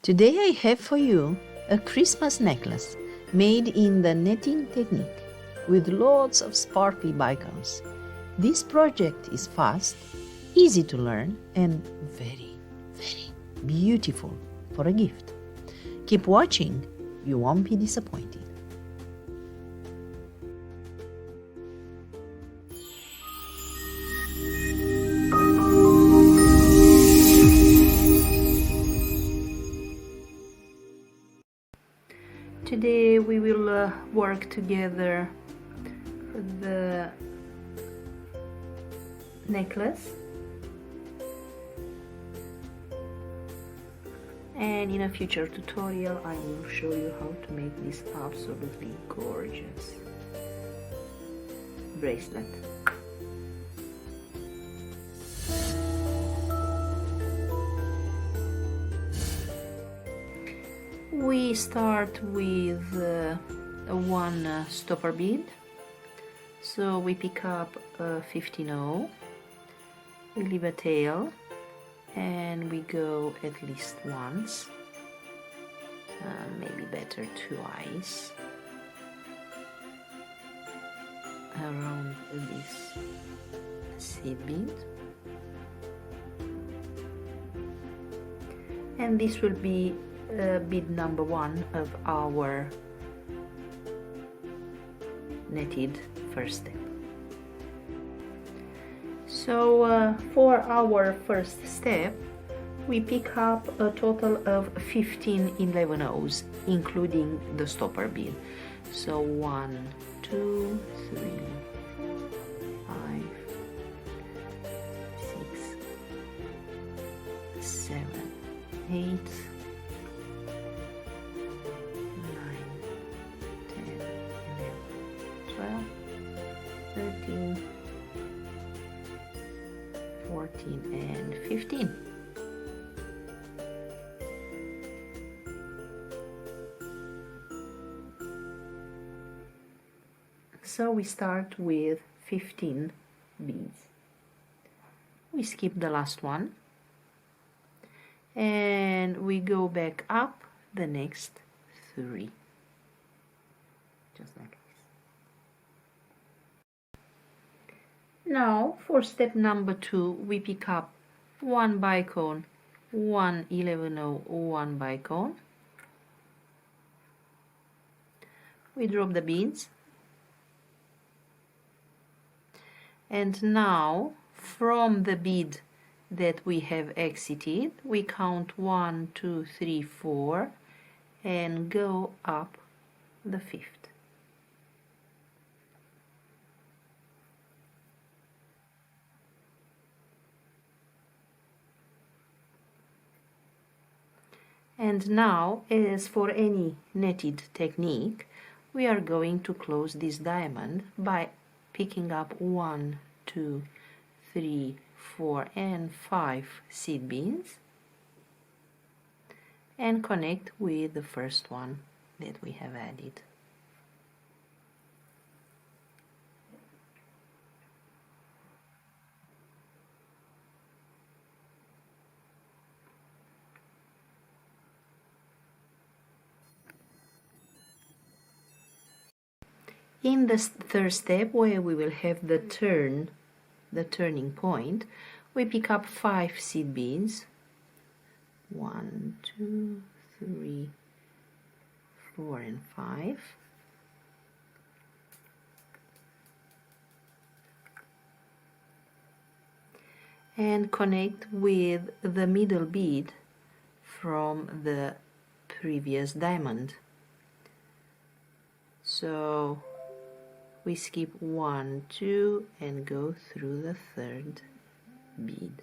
Today I have for you a Christmas necklace made in the netting technique with lots of sparkly bicones. This project is fast, easy to learn and very, very beautiful for a gift. Keep watching, you won't be disappointed. Today we will work together the necklace, and in a future tutorial I will show you how to make this absolutely gorgeous bracelet. We start with one stopper bead, so we pick up a 15-0, we leave a tail and we go at least once, maybe better twice, around this seed bead, and this will be bead number 1 of our netted first step. So for our first step we pick up a total of 15 11-0s, including the stopper bead. So 1, 2, 3, 4, 5, 6, 7, 8, 13, 14 and 15. So we start with 15 beads. We skip the last one and we go back up the next 3, just like this. Now for step number 2 we pick up 1 bicone, 1 11-0, 1 bicone. We drop the beads, and now from the bead that we have exited we count 1, 2, 3, 4 and go up the 5th. And now, as for any netted technique, we are going to close this diamond by picking up 1, 2, 3, 4 and 5 seed beads and connect with the first one that we have added. In the third step, where we will have the turning point, we pick up 5 seed beads, 1, 2, 3, 4 and 5, and connect with the middle bead from the previous diamond. So we skip 1, 2 and go through the third bead.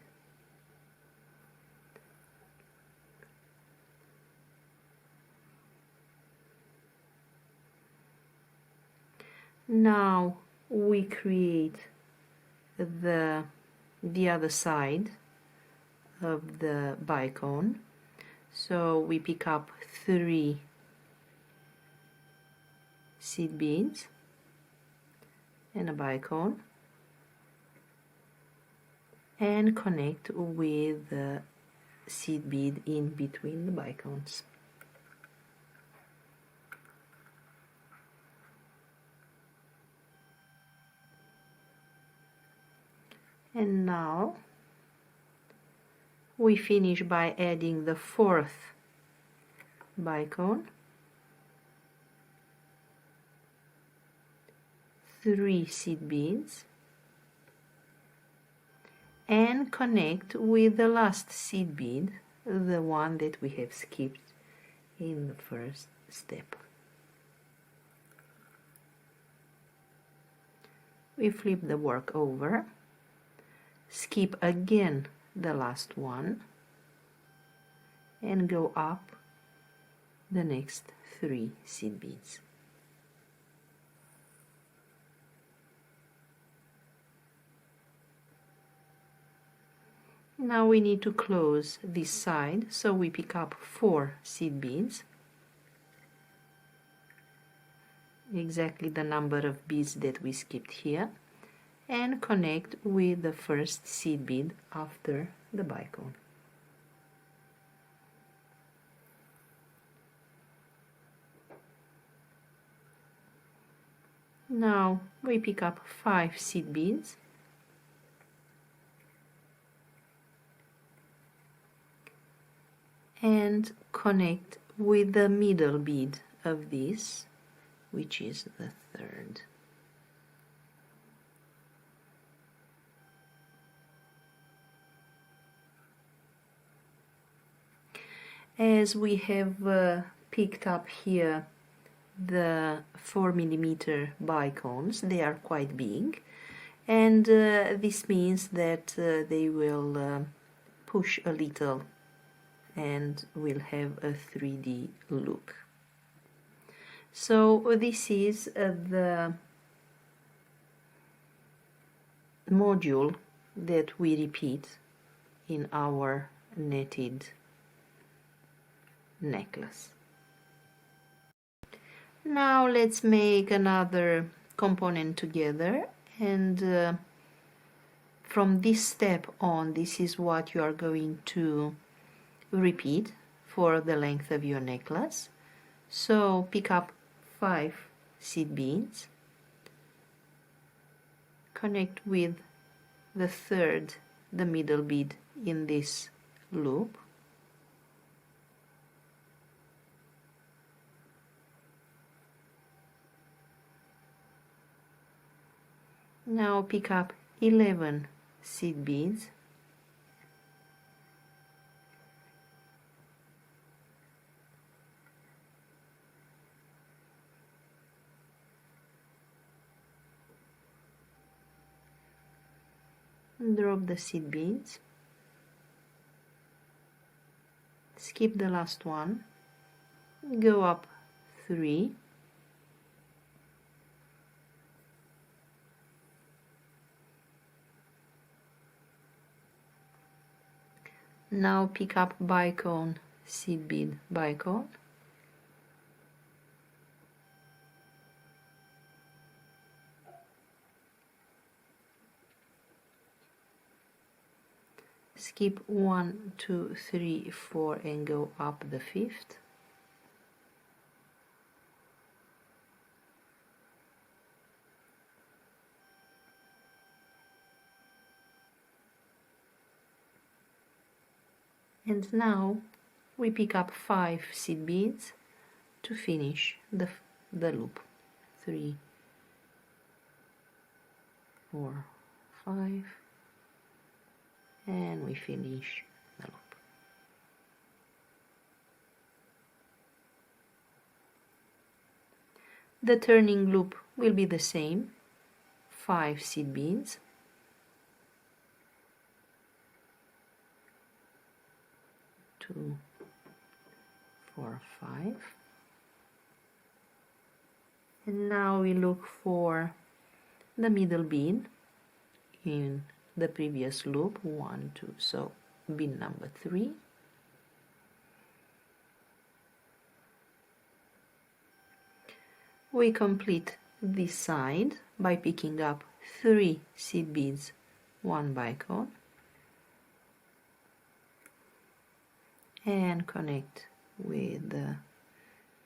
Now we create the other side of the bicone. So we pick up 3 seed beads and a bicone and connect with the seed bead in between the bicones. And now we finish by adding the fourth bicone, 3 seed beads, and connect with the last seed bead, the one that we have skipped in the first step. We flip the work over, skip again the last one, and go up the next 3 seed beads. Now we need to close this side, so we pick up 4 seed beads, exactly the number of beads that we skipped here, and connect with the first seed bead after the bicone. Now we pick up 5 seed beads, and connect with the middle bead of this, which is the third. As we have picked up here the 4mm bicones, they are quite big, and this means that they will push a little and will have a 3D look. So this is the module that we repeat in our netted necklace. Now let's make another component together, and from this step on, this is what you are going to repeat for the length of your necklace. So pick up 5 seed beads, connect with the third, the middle bead in this loop, now pick up 11 seed beads, drop the seed beads, skip the last one, go up 3, now pick up bicone, seed bead, bicone, skip 1, 2, 3, 4 and go up the 5th, and now we pick up 5 seed beads to finish the loop. 3, 4, 5, and we finish the loop. The turning loop will be the same, 5 seed beads, 2, 4, 5, and now we look for the middle bead in the previous loop, 1, 2, so bead number 3, we complete this side by picking up 3 seed beads, 1 bicone, and connect with the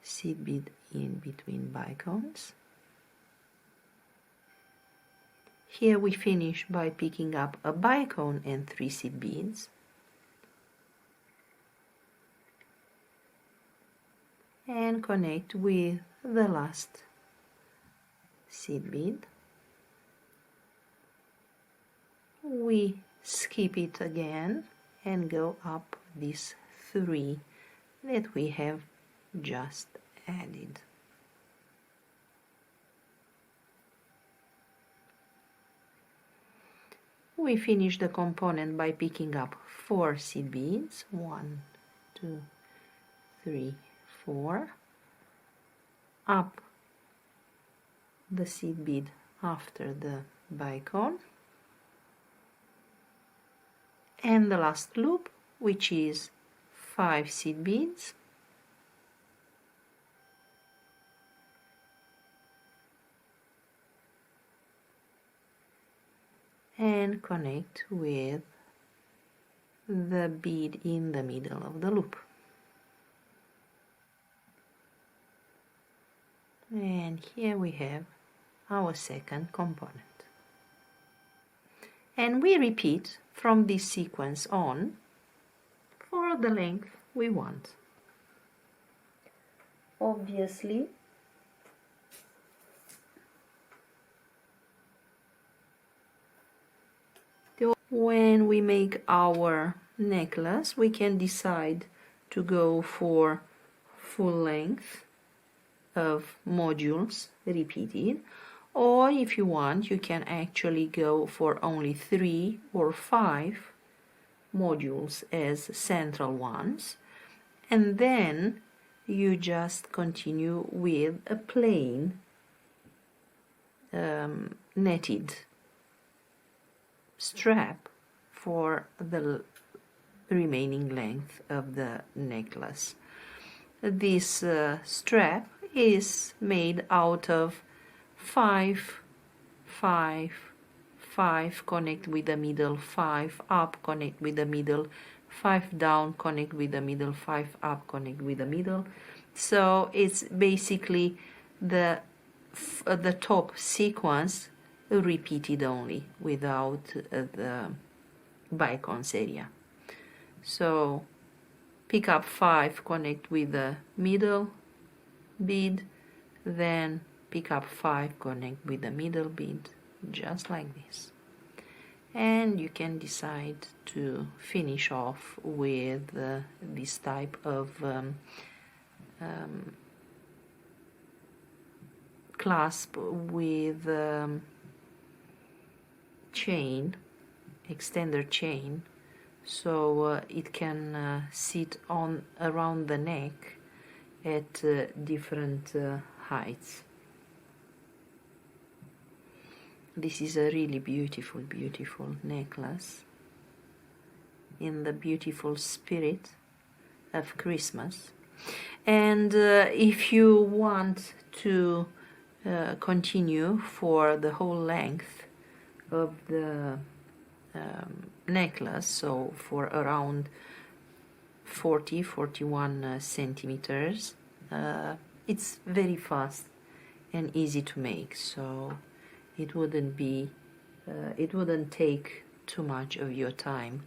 seed bead in between bicones. Here we finish by picking up a bicone and 3 seed beads, and connect with the last seed bead. We skip it again and go up these 3 that we have just added. We finish the component by picking up 4 seed beads, 1, 2, 3, 4, up the seed bead after the bicone, and the last loop, which is 5 seed beads, and connect with the bead in the middle of the loop. And here we have our second component. And we repeat from this sequence on for the length we want. Obviously, when we make our necklace, we can decide to go for full length of modules repeated, or if you want, you can actually go for only 3 or 5 modules as central ones, and then you just continue with a plain netted strap for the remaining length of the necklace. This strap is made out of 5, 5, 5, connect with the middle, 5 up, connect with the middle, 5 down, connect with the middle, 5 up, connect with the middle. So it's basically the top sequence repeated only without the bicones area. So pick up 5, connect with the middle bead, then pick up 5, connect with the middle bead, just like this. And you can decide to finish off with this type of clasp with chain, extender chain, so it can sit on around the neck at different heights. This is a really beautiful, beautiful necklace in the beautiful spirit of Christmas. And if you want to continue for the whole length of the necklace, so for around 41 centimeters, it's very fast and easy to make, so it wouldn't take too much of your time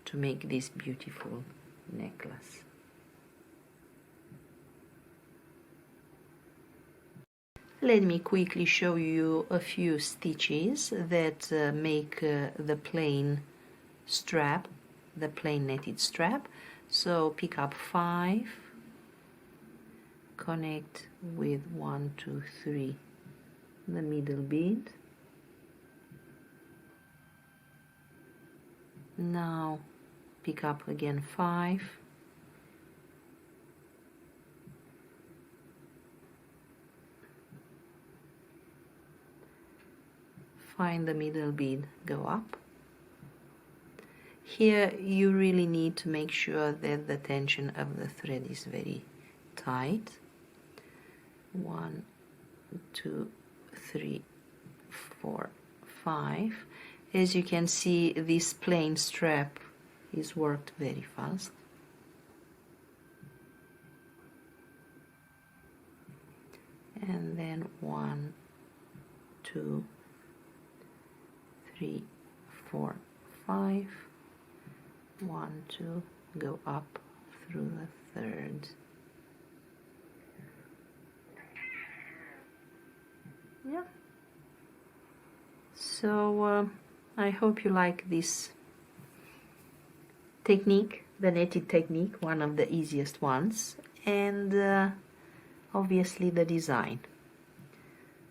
to make this beautiful necklace. Let me quickly show you a few stitches that make the plain strap, the plain netted strap. So pick up 5, connect with 1, 2, 3 the middle bead. Now pick up again 5, find the middle bead, go up. Here you really need to make sure that the tension of the thread is very tight. 1, 2, 3, 4, 5. As you can see, this plain strap is worked very fast. and 1, 2, 3, 4, 5, 1, 2, go up through the third. Yeah. So I hope you like this technique, the knitting technique, one of the easiest ones, and obviously the design.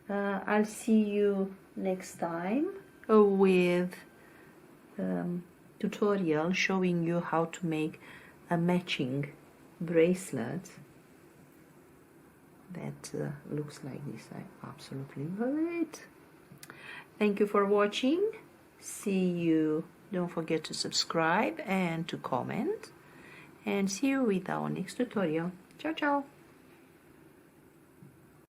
I'll see you next time with tutorial showing you how to make a matching bracelet that looks like this. I absolutely love it. Thank you for watching. See you. Don't forget to subscribe and to comment, and see you with our next tutorial. Ciao ciao.